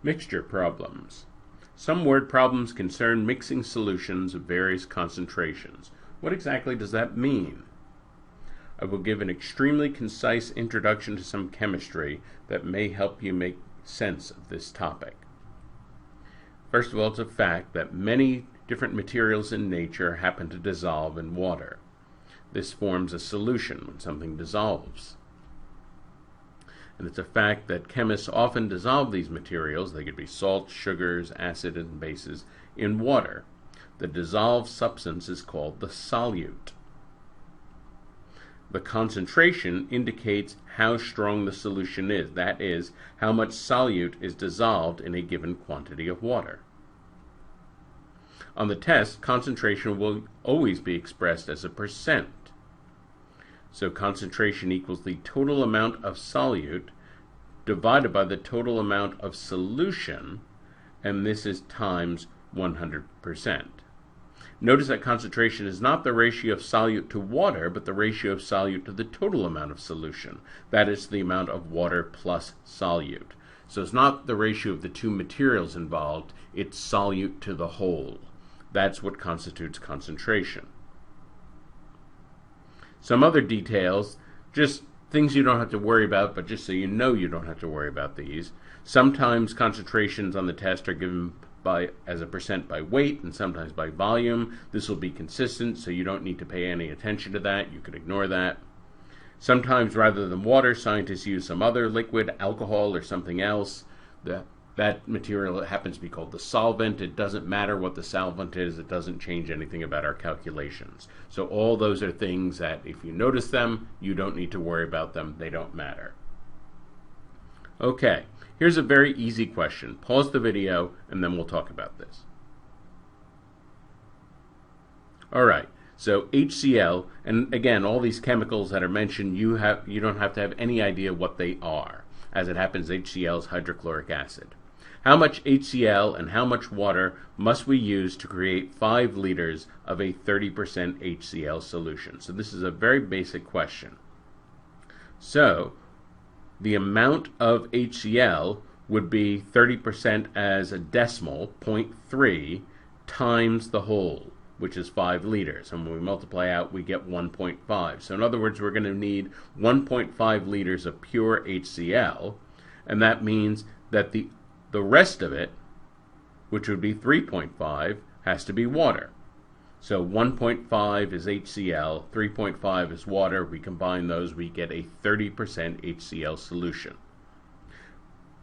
Mixture problems. Some word problems concern mixing solutions of various concentrations. What exactly does that mean? I will give an extremely concise introduction to some chemistry that may help you make sense of this topic. First of all, it's a fact that many different materials in nature happen to dissolve in water. This forms a solution when something dissolves. And it's a fact that chemists often dissolve these materials, they could be salts, sugars, acids, and bases, in water. The dissolved substance is called the solute. The concentration indicates how strong the solution is, that is, how much solute is dissolved in a given quantity of water. On the test, concentration will always be expressed as a percent. So concentration equals the total amount of solute divided by the total amount of solution, and this is times 100%. Notice that concentration is not the ratio of solute to water, but the ratio of solute to the total amount of solution. That is the amount of water plus solute. So it's not the ratio of the two materials involved, it's solute to the whole. That's what constitutes concentration. Some other details, just things you don't have to worry about, but just so you know you don't have to worry about these. Sometimes concentrations on the test are given as a percent by weight and sometimes by volume. This will be consistent, so you don't need to pay any attention to that. You could ignore that. Sometimes rather than water, scientists use some other liquid, alcohol or something else. That material happens to be called the solvent. It doesn't matter what the solvent is. It doesn't change anything about our calculations. So all those are things that if you notice them, you don't need to worry about them. They don't matter. Okay, here's a very easy question. Pause the video and then we'll talk about this. All right, so HCl, and again, all these chemicals that are mentioned, you don't have to have any idea what they are. As it happens, HCl is hydrochloric acid. How much HCl and how much water must we use to create 5 liters of a 30% HCl solution? So this is a very basic question. So the amount of HCl would be 30% as a decimal, 0.3, times the whole, which is 5 liters. And when we multiply out, we get 1.5. So in other words, we're going to need 1.5 liters of pure HCl, and that means that the rest of it, which would be 3.5, has to be water. So 1.5 is HCl, 3.5 is water. We combine those, we get a 30% HCl solution.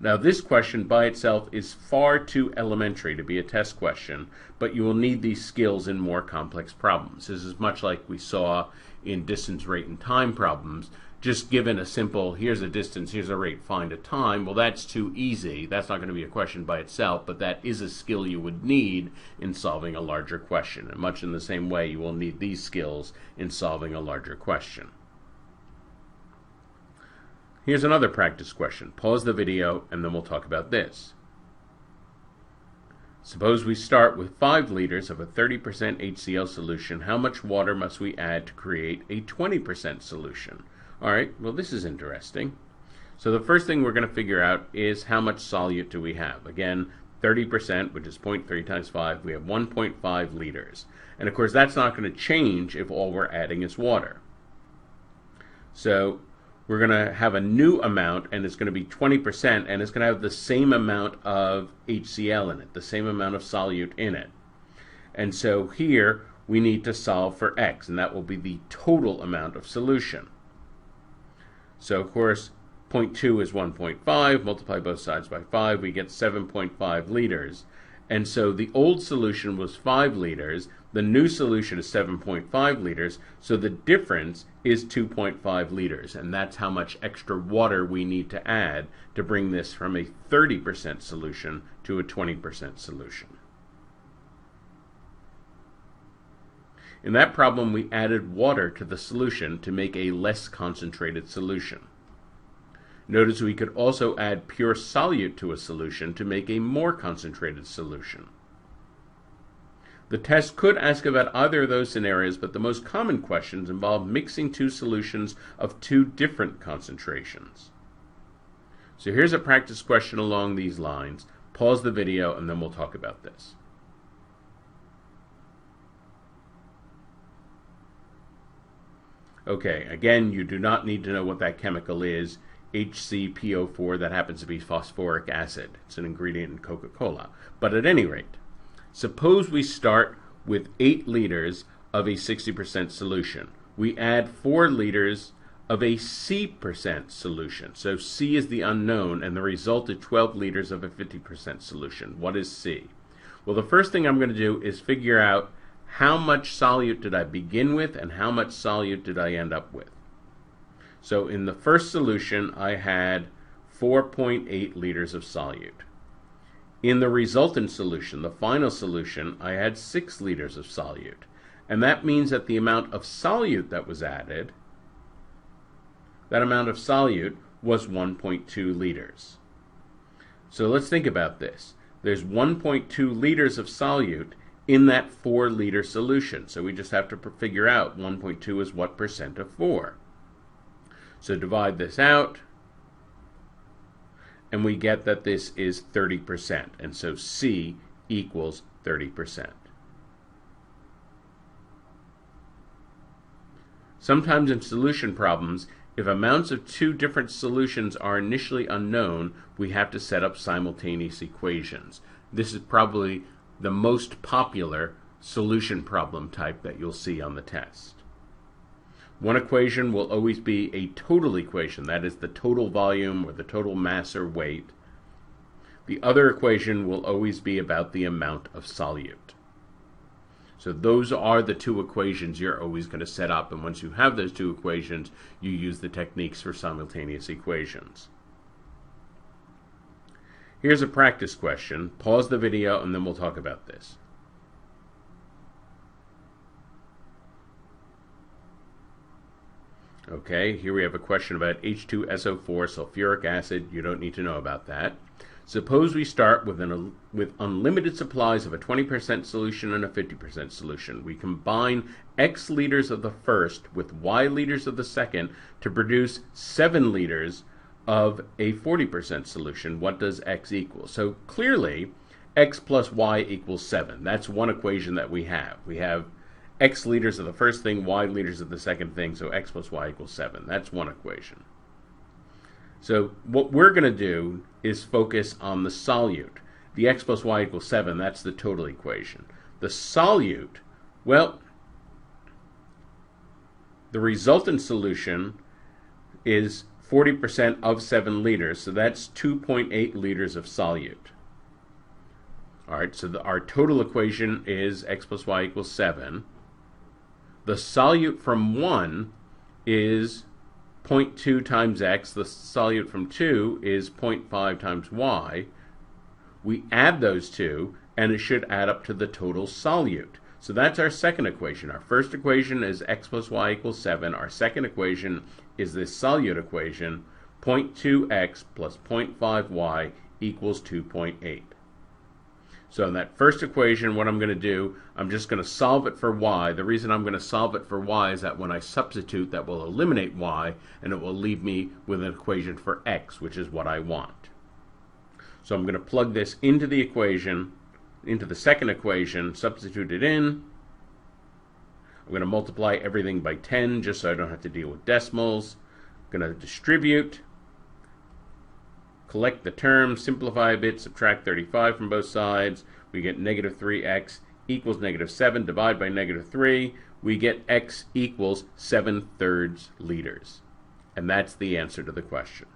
Now this question by itself is far too elementary to be a test question, but you will need these skills in more complex problems. This is much like we saw in distance, rate, and time problems. Just given a simple, here's a distance, here's a rate, find a time, well that's too easy. That's not going to be a question by itself, but that is a skill you would need in solving a larger question. And much in the same way, you will need these skills in solving a larger question. Here's another practice question. Pause the video and then we'll talk about this. Suppose we start with 5 liters of a 30% HCl solution. How much water must we add to create a 20% solution? All right, well this is interesting. So the first thing we're going to figure out is how much solute do we have. Again, 30%, which is 0.3 times 5, we have 1.5 liters. And of course that's not going to change if all we're adding is water. So we're going to have a new amount, and it's going to be 20%, and it's going to have the same amount of HCl in it, the same amount of solute in it. And so here we need to solve for x, and that will be the total amount of solution. So of course 0.2 is 1.5, multiply both sides by 5, we get 7.5 liters. And so the old solution was 5 liters, the new solution is 7.5 liters, so the difference is 2.5 liters, and that's how much extra water we need to add to bring this from a 30% solution to a 20% solution. In that problem, we added water to the solution to make a less concentrated solution. Notice we could also add pure solute to a solution to make a more concentrated solution. The test could ask about either of those scenarios, but the most common questions involve mixing two solutions of two different concentrations. So here's a practice question along these lines. Pause the video and then we'll talk about this. Okay, again, you do not need to know what that chemical is. HCPO4, that happens to be phosphoric acid. It's an ingredient in Coca-Cola. But at any rate, suppose we start with 8 liters of a 60% solution. We add 4 liters of a C% solution. So C is the unknown, and the result is 12 liters of a 50% solution. What is C? Well, the first thing I'm going to do is figure out how much solute did I begin with and how much solute did I end up with. So in the first solution, I had 4.8 liters of solute. In the resultant solution, the final solution, I had 6 liters of solute. And that means that the amount of solute that was added, that amount of solute was 1.2 liters. So let's think about this. There's 1.2 liters of solute in that 4-liter solution. So we just have to figure out 1.2 is what percent of 4. So divide this out, and we get that this is 30%. And so C equals 30%. Sometimes in solution problems, if amounts of 2 different solutions are initially unknown, we have to set up simultaneous equations. This is probably the most popular solution problem type that you'll see on the test. One equation will always be a total equation, that is the total volume or the total mass or weight. The other equation will always be about the amount of solute. So those are the 2 equations you're always going to set up, and once you have those 2 equations, you use the techniques for simultaneous equations. Here's a practice question. Pause the video and then we'll talk about this. Okay, here we have a question about H2SO4 sulfuric acid. You don't need to know about that. Suppose we start with unlimited supplies of a 20% solution and a 50% solution. We combine X liters of the first with Y liters of the second to produce 7 liters of a 40% solution. What does X equal? So clearly, X plus Y equals 7. That's one equation that we have. We have X liters of the first thing, Y liters of the second thing, so X plus Y equals 7. That's one equation. So what we're going to do is focus on the solute. The X plus Y equals 7, that's the total equation. The solute, well, the resultant solution is 40% of 7 liters, so that's 2.8 liters of solute. All right, so our total equation is X plus Y equals 7. The solute from 1 is 0.2 times X. The solute from 2 is 0.5 times Y. We add those 2, and it should add up to the total solute. So that's our second equation. Our first equation is X plus Y equals 7. Our second equation is this solute equation, 0.2X plus 0.5Y equals 2.8. So in that first equation, what I'm going to do, I'm just going to solve it for Y. The reason I'm going to solve it for Y is that when I substitute, that will eliminate Y, and it will leave me with an equation for X, which is what I want. So I'm going to plug this into the equation, into the second equation, substitute it in. I'm going to multiply everything by 10 just so I don't have to deal with decimals. I'm going to distribute, collect the terms, simplify a bit, subtract 35 from both sides. We get negative 3x equals negative 7. Divide by negative 3. We get x equals 7/3 liters. And that's the answer to the question.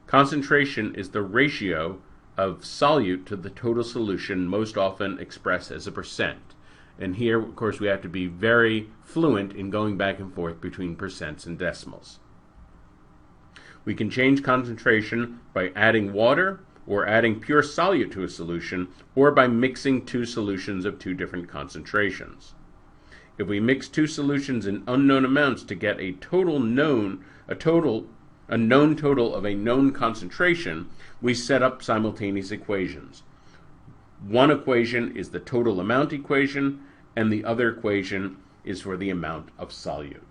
Concentration is the ratio of solute to the total solution, most often expressed as a percent. And here, of course, we have to be very fluent in going back and forth between percents and decimals. We can change concentration by adding water or adding pure solute to a solution, or by mixing 2 solutions of 2 different concentrations. If we mix 2 solutions in unknown amounts to get a known total of a known concentration, we set up simultaneous equations. One equation is the total amount equation, and the other equation is for the amount of solute.